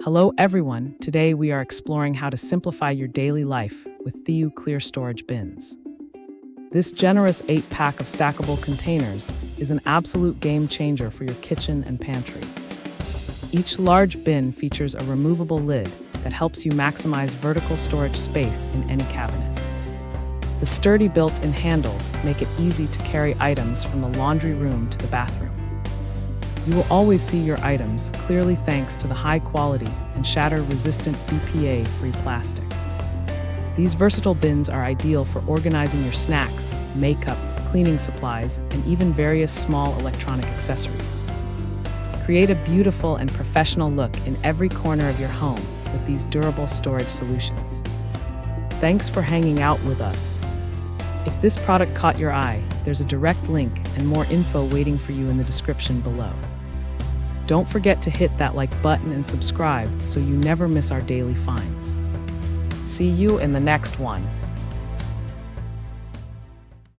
Hello everyone, today we are exploring how to simplify your daily life with theaoo clear storage bins. This generous 8-pack of stackable containers is an absolute game changer for your kitchen and pantry. Each large bin features a removable lid that helps you maximize vertical storage space in any cabinet. The sturdy built-in handles make it easy to carry items from the laundry room to the bathroom. You will always see your items clearly thanks to the high-quality and shatter-resistant BPA-free plastic. These versatile bins are ideal for organizing your snacks, makeup, cleaning supplies, and even various small electronic accessories. Create a beautiful and professional look in every corner of your home with these durable storage solutions. Thanks for hanging out with us. If this product caught your eye, there's a direct link and more info waiting for you in the description below. Don't forget to hit that like button and subscribe so you never miss our daily finds. See you in the next one.